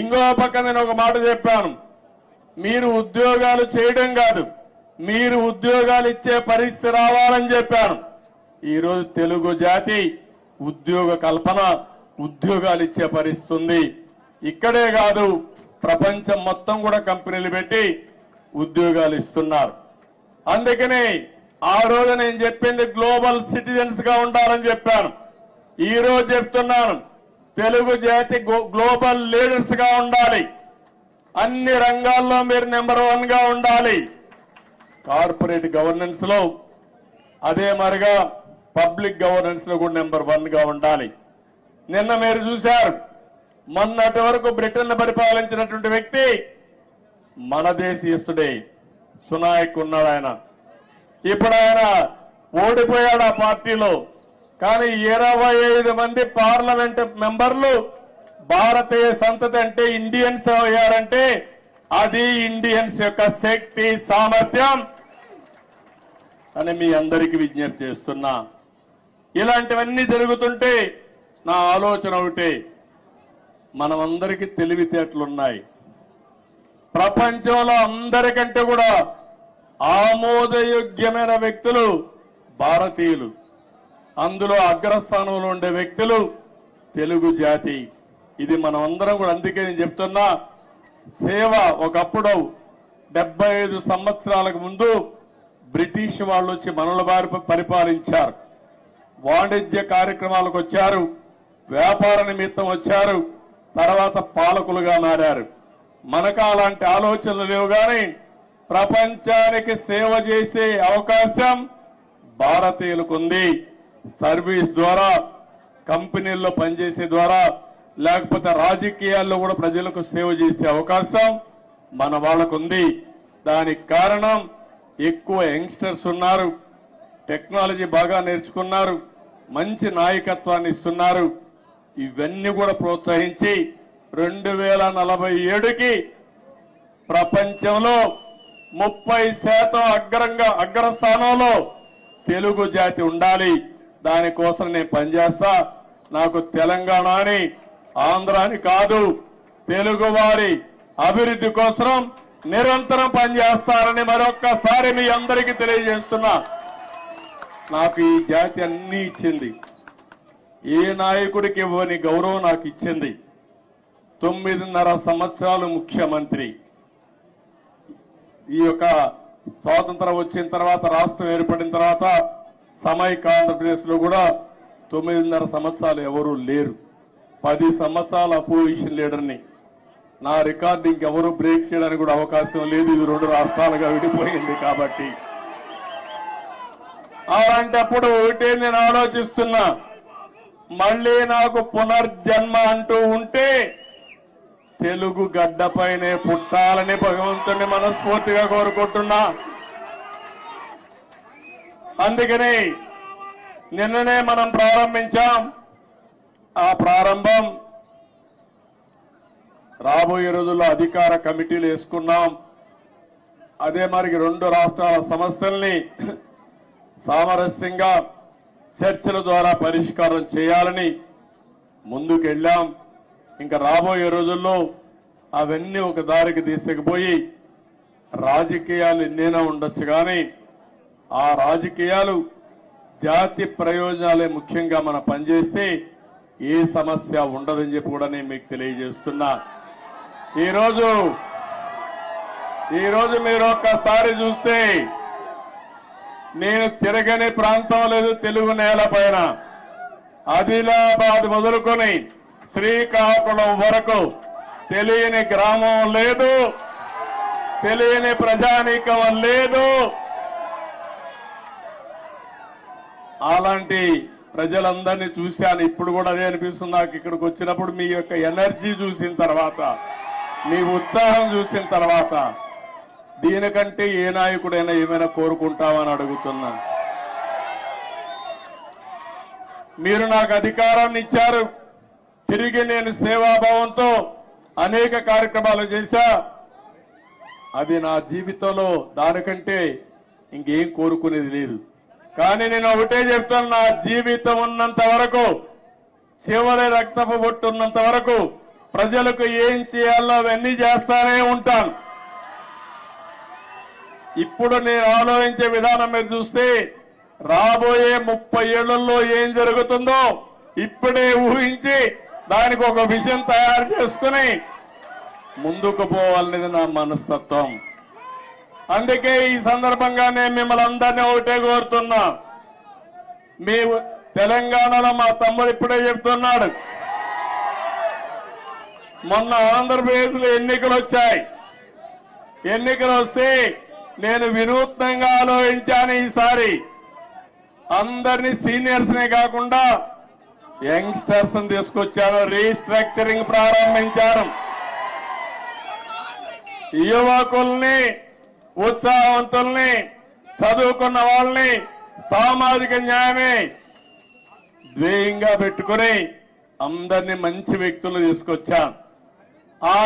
ఇంకో పక్క నేను ఒక మాట చెప్పాను, మీరు ఉద్యోగాలు చేయడం కాదు, మీరు ఉద్యోగాలు ఇచ్చే పరిస్థితి రావాలని చెప్పాను. ఈరోజు తెలుగు జాతి ఉద్యోగ కల్పన, ఉద్యోగాలు ఇచ్చే పరిస్థితి ఉంది. ఇక్కడే కాదు, ప్రపంచం మొత్తం కూడా కంపెనీలు పెట్టి ఉద్యోగాలు ఇస్తున్నారు. అందుకనే ఆ రోజు నేను చెప్పింది గ్లోబల్ సిటిజన్స్ గా ఉండాలని చెప్పాను. ఈ రోజు చెప్తున్నాను, తెలుగు జాతి గ్లోబల్ లీడర్స్ గా ఉండాలి. అన్ని రంగాల్లో మీరు నెంబర్ 1 గా ఉండాలి. కార్పొరేట్ గవర్నెన్స్ లో, అదే మరిగా పబ్లిక్ గవర్నెన్స్ లో కూడా నెంబర్ 1 గా ఉండాలి. నిన్న మీరు చూశారు, మొన్నటి వరకు బ్రిటన్ పరిపాలించినటువంటి వ్యక్తి మన దేశీయుడే, సునాయక్ ఉన్నాడు. ఆయన ఇప్పుడు ఆయన ఓడిపోయాడు ఆ పార్టీలో. కానీ 25 మంది పార్లమెంట్ మెంబర్లు భారతీయ సంతతి అంటే ఇండియన్స్ అయ్యారంటే అది ఇండియన్స్ యొక్క శక్తి, సామర్థ్యం అని మీ అందరికీ విజ్ఞప్తి చేస్తున్నా. ఇలాంటివన్నీ జరుగుతుంటే నా ఆలోచన ఒకటే, మనమందరికీ తెలివితేటలున్నాయి. ప్రపంచంలో అందరికంటే కూడా ఆమోదయోగ్యమైన వ్యక్తులు భారతీయులు. అందులో అగ్రస్థానంలో ఉండే వ్యక్తులు తెలుగు జాతి. ఇది మనం అందరం కూడా, అందుకే నేను చెప్తున్నా, సేవ ఒకప్పుడు 75 సంవత్సరాలకు ముందు బ్రిటిష్ వాళ్ళు వచ్చి మనల వారి పరిపాలించారు. వాణిజ్య కార్యక్రమాలకు వచ్చారు, వ్యాపార నిమిత్తం వచ్చారు, తర్వాత పాలకులుగా మారారు. మనకు అలాంటి ఆలోచనలు లేవు. కానీ ప్రపంచానికి సేవ చేసే అవకాశం భారతీయులకు ఉంది. సర్వీస్ ద్వారా, కంపెనీల్లో పనిచేసే ద్వారా, లేకపోతే రాజకీయాల్లో కూడా ప్రజలకు సేవ చేసే అవకాశం మన వాళ్ళకు ఉంది. దానికి కారణం ఎక్కువ యంగ్స్టర్స్ ఉన్నారు, టెక్నాలజీ బాగా నేర్చుకున్నారు, మంచి నాయకత్వాన్ని ఇస్తున్నారు. ఇవన్నీ కూడా ప్రోత్సహించి 2047కి ప్రపంచంలో 30% అగ్రస్థానంలో తెలుగు జాతి ఉండాలి. దానికోసం నేను పనిచేస్తా. నాకు తెలంగాణని, ఆంధ్రాని కాదు, తెలుగు వారి అభివృద్ధి కోసం నిరంతరం పనిచేస్తారని మరొక్కసారి మీ అందరికీ తెలియజేస్తున్నా. నాకు ఈ జాతి అన్ని ఇచ్చింది. ఏ నాయకుడికి ఇవ్వని గౌరవం నాకు ఇచ్చింది. 9.5 సంవత్సరాలు ముఖ్యమంత్రి. ఈ యొక్క స్వాతంత్రం వచ్చిన తర్వాత, రాష్ట్రం ఏర్పడిన తర్వాత సమైక్య ఆంధ్రప్రదేశ్ లో కూడా 9.5 సంవత్సరాలు ఎవరూ లేరు. 10 సంవత్సరాల అపోజిషన్ లీడర్ని. నా రికార్డు ఇంకెవరూ బ్రేక్ చేయడానికి కూడా అవకాశం లేదు. ఇది 2 రాష్ట్రాలుగా విడిపోయింది కాబట్టి. అలాంటప్పుడు ఒకటే నేను ఆలోచిస్తున్నా, మళ్ళీ నాకు పునర్జన్మ అంటూ ఉంటే తెలుగు గడ్డపైనే పుట్టాలని భగవంతుని మనస్ఫూర్తిగా కోరుకుంటున్నా. అందుకని నిన్ననే మనం ప్రారంభించాం. ఆ ప్రారంభం రాబోయే రోజుల్లో అధికార కమిటీలు వేసుకున్నాం. అదే మరి 2 రాష్ట్రాల సమస్యల్ని సామరస్యంగా చర్చల ద్వారా పరిష్కారం చేయాలని ముందుకెళ్ళాం. ఇంకా రాబోయే రోజుల్లో అవన్నీ ఒక దారికి తీసుకుపోయి రాజకీయాలు ఎన్నైనా ఉండొచ్చు, కానీ ఆ రాజకీయాలు జాతి ప్రయోజనాలే ముఖ్యంగా మనం పనిచేస్తే ఏ సమస్య ఉండదని చెప్పి కూడా నేను మీకు తెలియజేస్తున్నా. ఈరోజు మీరు ఒక్కసారి చూస్తే నేను తిరగని ప్రాంతం లేదు తెలుగు నేల పైన. ఆదిలాబాద్ మొదలుకొని శ్రీకాకుళం వరకు తెలియని గ్రామం లేదు, తెలియని ప్రజానీకం లేదు. అలాంటి ప్రజలందరినీ చూశాను. ఇప్పుడు కూడా అదే అనిపిస్తుంది నాకు. ఇక్కడికి వచ్చినప్పుడు మీ యొక్క ఎనర్జీ చూసిన తర్వాత, మీ ఉత్సాహం చూసిన తర్వాత, దీనికంటే ఏ నాయకుడైనా ఏమైనా కోరుకుంటామని అడుగుతున్నాను. మీరు నాకు అధికారాన్ని ఇచ్చారు. తిరిగి నేను సేవాభావంతో అనేక కార్యక్రమాలు చేశా. అది నా జీవితంలో దానికంటే ఇంకేం కోరుకునేది లేదు. కానీ నేను ఒకటే చెప్తాను, నా జీవితం ఉన్నంత వరకు, చివరి రక్తపు బొట్టున్నంత వరకు ప్రజలకు ఏం చేయాలో అవన్నీ చేస్తానే ఉంటాను. ఇప్పుడు నేను ఆలోచించే విధానం మీరు చూస్తే రాబోయే 30 ఏళ్లలో ఏం జరుగుతుందో ఇప్పుడే ఊహించి దానికి ఒక విజన్ తయారు చేసుకుని ముందుకు పోవాలనేది నా మనస్తత్వం. అందుకే ఈ సందర్భంగా నేను మిమ్మల్ని అందరినీ ఒకటే కోరుతున్నా. మీ తెలంగాణలో మా తమ్ముడు ఇప్పుడే చెప్తున్నాడు, మొన్న ఆంధ్రప్రదేశ్ లో ఎన్నికలు వచ్చాయి. ఎన్నికలు వస్తే నేను వినూత్నంగా ఆలోచించాను. ఈసారి అందరినీ సీనియర్స్ నే కాకుండా యంగ్స్టర్స్ తీసుకొచ్చాను, రీస్ట్రక్చరింగ్ ప్రారంభించాను. యువకుల్ని, ఉత్సాహవంతుల్ని, చదువుకున్న వాళ్ళని సామాజిక న్యాయమే ధ్యేయంగా పెట్టుకుని అందరినీ మంచి వ్యక్తులు తీసుకొచ్చాను. ఆ